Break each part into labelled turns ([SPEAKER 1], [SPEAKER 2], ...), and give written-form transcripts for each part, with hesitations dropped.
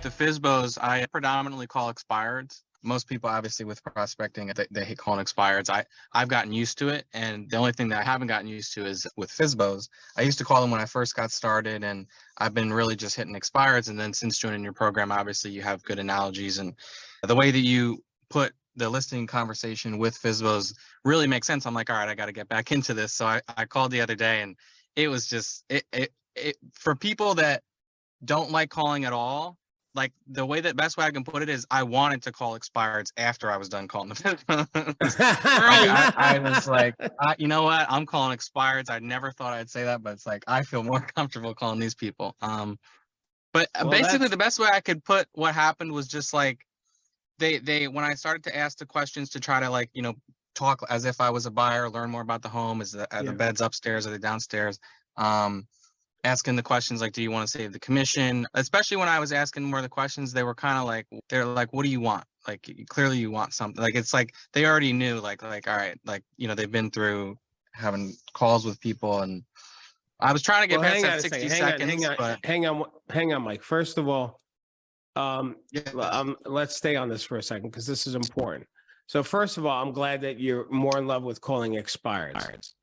[SPEAKER 1] with the FSBOs, I predominantly call expireds. Most people, obviously, with prospecting, they hate calling expireds. I've gotten used to it, and the only thing that I haven't gotten used to is with FSBOs. I used to call them when I first got started, and I've been really just hitting expireds. And then since joining your program, obviously, you have good analogies, and the way that you put the listing conversation with FSBOs really makes sense. I'm like, all right, I got to get back into this. So I called the other day, and it was just it for people that don't like calling at all. Like the best way I can put it is I wanted to call expireds after I was done calling the FSBOs. I was like, you know what? I'm calling expireds. I never thought I'd say that, but it's like I feel more comfortable calling these people. But basically the best way I could put what happened was just like they when I started to ask the questions to try to like, talk as if I was a buyer, learn more about the home. Are the beds upstairs? Are they downstairs? Asking the questions like, do you want to save the commission? Especially when I was asking more of the questions, they were kind of like, what do you want? Like, clearly you want something. Like, it's like they already knew, like, all right, like, they've been through having calls with people, and I was trying to get past that 60 seconds.
[SPEAKER 2] Hang on, Mike. First of all, let's stay on this for a second because this is important. So first of all, I'm glad that you're more in love with calling expireds.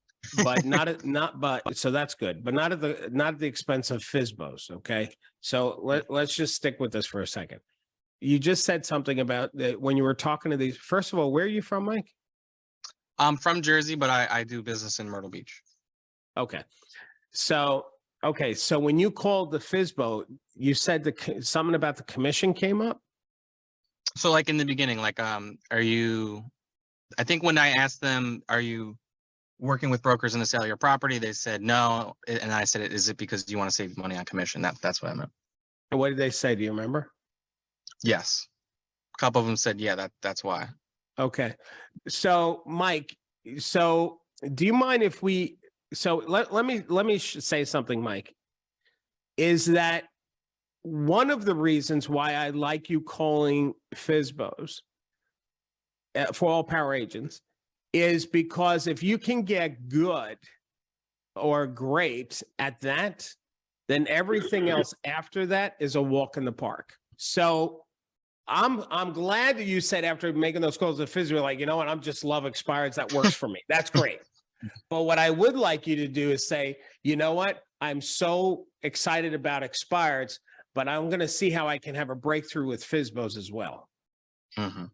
[SPEAKER 2] But so that's good, but not at the expense of FSBOs. Okay. So let's just stick with this for a second. You just said something about that when you were talking to these. First of all, where are you from, Mike?
[SPEAKER 1] I'm from Jersey, but I do business in Myrtle Beach.
[SPEAKER 2] Okay. So when you called the FSBO, you said something about the commission came up.
[SPEAKER 1] So like in the beginning, like, I think when I asked them, are you working with brokers in the sale of your property, they said no, and I said, is it because you want to save money on commission? That's what I meant.
[SPEAKER 2] And what did they say? Do you remember?
[SPEAKER 1] Yes, a couple of them said, yeah, that's why.
[SPEAKER 2] Okay, so Mike, so do you mind if we? So let me say something, Mike. Is that one of the reasons why I like you calling FSBOs for all power agents? Is because if you can get good or great at that, then everything else after that is a walk in the park. So I'm glad that you said after making those calls to FSBO, like, you know what, I'm just love expireds. That works for me. That's great. But what I would like you to do is say, you know what, I'm so excited about expireds, but I'm going to see how I can have a breakthrough with FSBOs as well. Mm-hmm.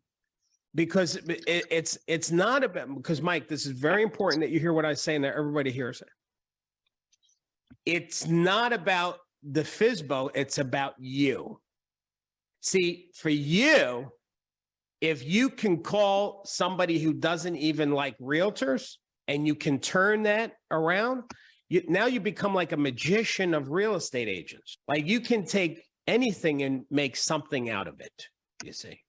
[SPEAKER 2] Because it's not about, because Mike, this is very important that you hear what I say and that everybody hears it. It's not about the FSBO, it's about you. See, for you, if you can call somebody who doesn't even like realtors and you can turn that around, now you become like a magician of real estate agents. Like you can take anything and make something out of it, you see.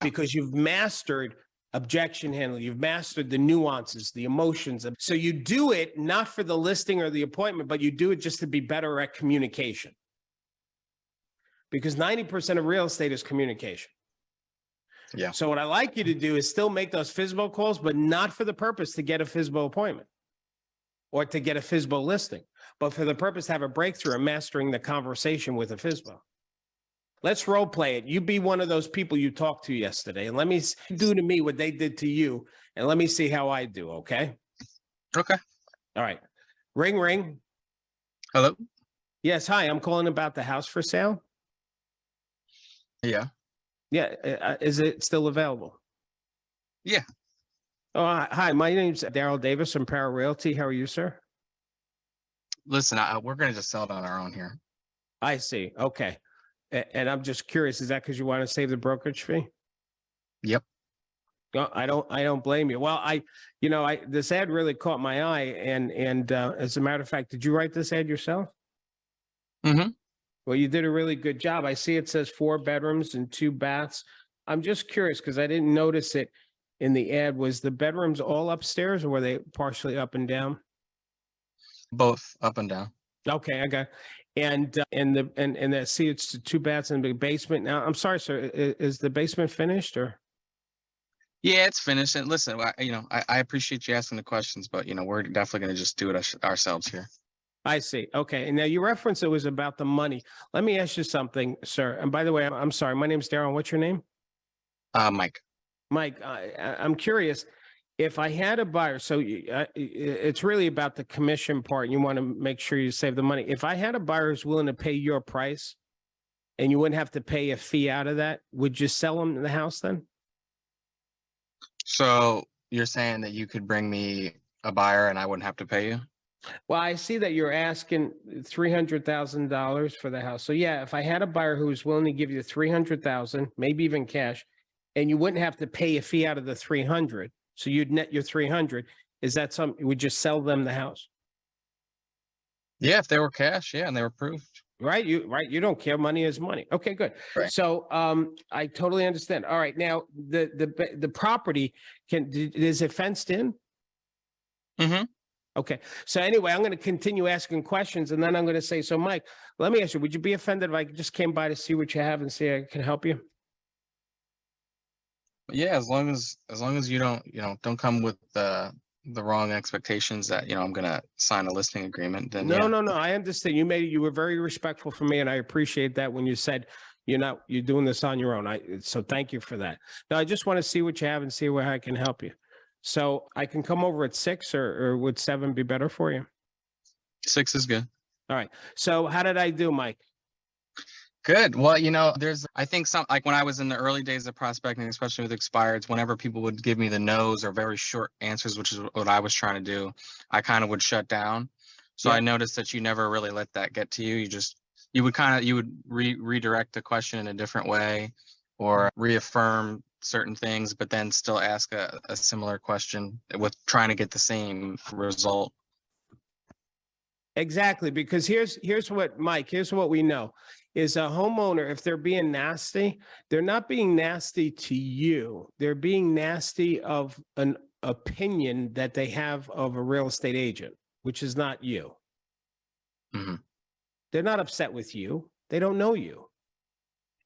[SPEAKER 2] Because you've mastered objection handling, you've mastered the nuances, the emotions. So you do it not for the listing or the appointment, but you do it just to be better at communication. Because 90% of real estate is communication. Yeah. So what I like you to do is still make those FSBO calls, but not for the purpose to get a FSBO appointment or to get a FSBO listing, but for the purpose to have a breakthrough and mastering the conversation with a FSBO. Let's role play it. You be one of those people you talked to yesterday, and let me do to me what they did to you, and let me see how I do, okay?
[SPEAKER 1] Okay.
[SPEAKER 2] All right. Ring, ring.
[SPEAKER 1] Hello?
[SPEAKER 2] Yes, hi. I'm calling about the house for sale.
[SPEAKER 1] Yeah.
[SPEAKER 2] Yeah. Is it still available?
[SPEAKER 1] Yeah.
[SPEAKER 2] Oh, hi. My name's Darryl Davis from Para Realty. How are you, sir?
[SPEAKER 1] Listen, we're going to just sell it on our own here.
[SPEAKER 2] I see. Okay. And I'm just curious, is that because you want to save the brokerage fee?
[SPEAKER 1] Yep.
[SPEAKER 2] No, I don't blame you. Well, this ad really caught my eye, and as a matter of fact, did you write this ad yourself?
[SPEAKER 1] Mm-hmm.
[SPEAKER 2] Well, you did a really good job. I see it says 4 bedrooms and 2 baths. I'm just curious because I didn't notice it in the ad. Was the bedrooms all upstairs or were they partially up and down?
[SPEAKER 1] Both up and down.
[SPEAKER 2] Okay, I got it. And I see it's 2 baths and a basement. Now, I'm sorry, sir. Is the basement finished or?
[SPEAKER 1] Yeah, it's finished. And listen, I appreciate you asking the questions, but we're definitely going to just do it ourselves here.
[SPEAKER 2] I see. Okay. And now you referenced it was about the money. Let me ask you something, sir. And by the way, I'm sorry. My name's Darryl. What's your name?
[SPEAKER 1] Mike.
[SPEAKER 2] Mike, I'm curious. If I had a buyer, so it's really about the commission part. You want to make sure you save the money. If I had a buyer who's willing to pay your price and you wouldn't have to pay a fee out of that, would you sell them the house then?
[SPEAKER 1] So you're saying that you could bring me a buyer and I wouldn't have to pay you?
[SPEAKER 2] Well, I see that you're asking $300,000 for the house. So yeah, if I had a buyer who was willing to give you 300,000, maybe even cash, and you wouldn't have to pay a fee out of the 300, so you'd net your 300. Is that something? Would you sell them the house?
[SPEAKER 1] Yeah, if they were cash, yeah, and they were approved.
[SPEAKER 2] Right. You don't care. Money is money. Okay, good.
[SPEAKER 1] Right.
[SPEAKER 2] So I totally understand. All right. Now the property is it fenced in?
[SPEAKER 1] Mm-hmm.
[SPEAKER 2] Okay. So anyway, I'm going to continue asking questions and then I'm going to say, so Mike, let me ask you, would you be offended if I just came by to see what you have and see if I can help you?
[SPEAKER 1] Yeah, as long as you don't come with the wrong expectations that, I'm gonna sign a listing agreement, then yeah.
[SPEAKER 2] No. I understand. You were very respectful for me and I appreciate that when you said you're doing this on your own. So thank you for that. Now I just want to see what you have and see where I can help you. So I can come over at 6 or would 7 be better for you?
[SPEAKER 1] 6 is good.
[SPEAKER 2] All right. So how did I do, Mike?
[SPEAKER 1] Good. Well, I think like when I was in the early days of prospecting, especially with expireds, whenever people would give me the no's or very short answers, which is what I was trying to do, I kind of would shut down. So
[SPEAKER 2] Yeah.
[SPEAKER 1] I noticed that you never really let that get to you. You would redirect the question in a different way or reaffirm certain things, but then still ask a similar question with trying to get the same result.
[SPEAKER 2] Exactly, because here's what we know is a homeowner, if they're being nasty, they're not being nasty to you. They're being nasty of an opinion that they have of a real estate agent, which is not you.
[SPEAKER 1] Mm-hmm.
[SPEAKER 2] They're not upset with you. They don't know you.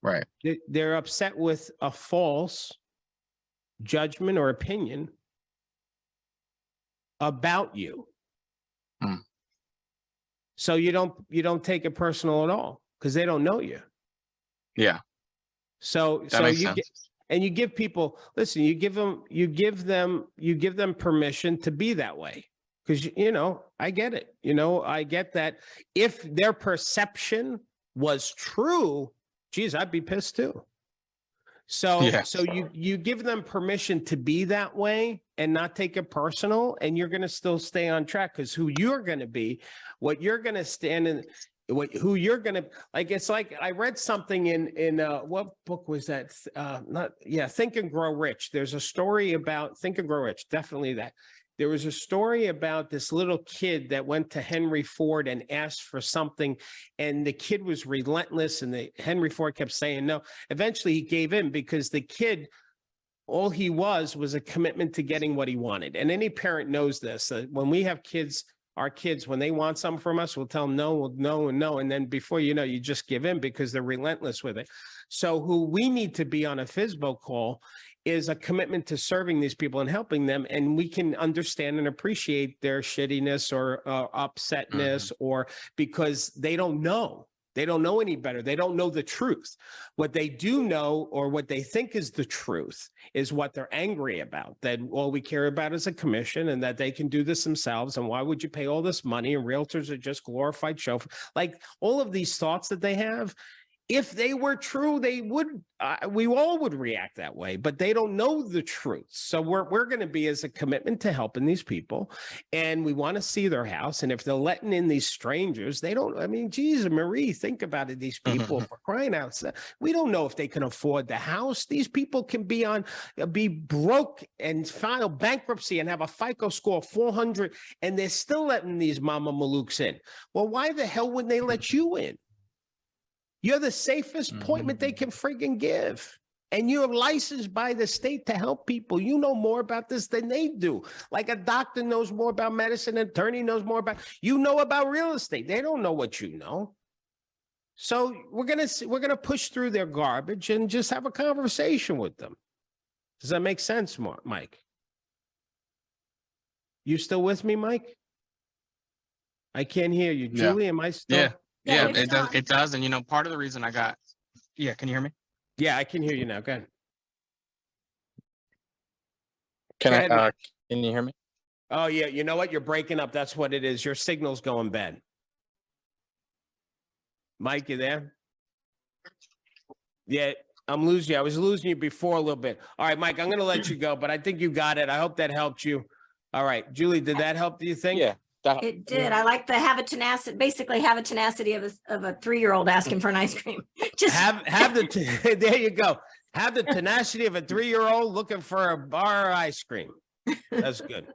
[SPEAKER 1] Right.
[SPEAKER 2] They're upset with a false judgment or opinion about you.
[SPEAKER 1] Mm.
[SPEAKER 2] So you don't take it personal at all because they don't know you.
[SPEAKER 1] Yeah.
[SPEAKER 2] So
[SPEAKER 1] makes
[SPEAKER 2] you
[SPEAKER 1] sense.
[SPEAKER 2] and you give people, listen, you give them permission to be that way. Because I get it. I get that if their perception was true, geez, I'd be pissed too. So you give them permission to be that way and not take it personal, and you're going to still stay on track because who you're going to be, what you're going to stand in, who you're going to like. It's like I read something in what book was that? Think and Grow Rich. There's a story about Think and Grow Rich. Definitely that. There was a story about this little kid that went to Henry Ford and asked for something, and the kid was relentless, and Henry Ford kept saying no. Eventually, he gave in because the kid, all he was a commitment to getting what he wanted. And any parent knows this. When we have kids, our kids, when they want something from us, we'll tell them no, no, and no. And then before you know, you just give in because they're relentless with it. So who we need to be on a FSBO call is a commitment to serving these people and helping them. And we can understand and appreciate their shittiness or upsetness, or because they don't know. They don't know any better. They don't know the truth. What they do know, or what they think is the truth, is what they're angry about, that all we care about is a commission and that they can do this themselves. And why would you pay all this money? And realtors are just glorified chauffeur. Like all of these thoughts that they have, if they were true, they would, we all would react that way, but they don't know the truth. So we're going to be as a commitment to helping these people, and we want to see their house. And if they're letting in these strangers, they don't, I mean, geez, Marie, think about it. These people for crying out loud, we don't know if they can afford the house. These people can be broke and file bankruptcy and have a FICO score of 400, and they're still letting these mama malooks in. Well, why the hell wouldn't they let you in? You're the safest appointment they can friggin' give. And you're licensed by the state to help people. You know more about this than they do. Like a doctor knows more about medicine, an attorney knows more about, you know about real estate. They don't know what you know. So we're gonna push through their garbage and just have a conversation with them. Does that make sense, Mike? You still with me, Mike? I can't hear you.
[SPEAKER 1] Yeah.
[SPEAKER 2] Julie, am I still?
[SPEAKER 1] Yeah. Yeah,
[SPEAKER 3] it's
[SPEAKER 1] it does.
[SPEAKER 3] on.
[SPEAKER 1] It does. And you know, part of the reason I got, yeah, can you hear me?
[SPEAKER 2] Yeah, I can hear you now. Go ahead.
[SPEAKER 1] Can
[SPEAKER 2] Go
[SPEAKER 1] I,
[SPEAKER 2] ahead.
[SPEAKER 1] can you hear me?
[SPEAKER 2] Oh, yeah. You know what? You're breaking up. That's what it is. Your signal's going bad. Mike, you there? Yeah, I'm losing you. I was losing you before a little bit. All right, Mike, I'm going to let you go, but I think you got it. I hope that helped you. All right, Julie, did that help, do you think?
[SPEAKER 1] Yeah.
[SPEAKER 3] It did. I like the have a tenacity, basically have a tenacity of a 3-year-old asking for an ice cream. Just
[SPEAKER 2] Have the, there you go. Have the tenacity of a 3-year-old looking for a bar of ice cream. That's good.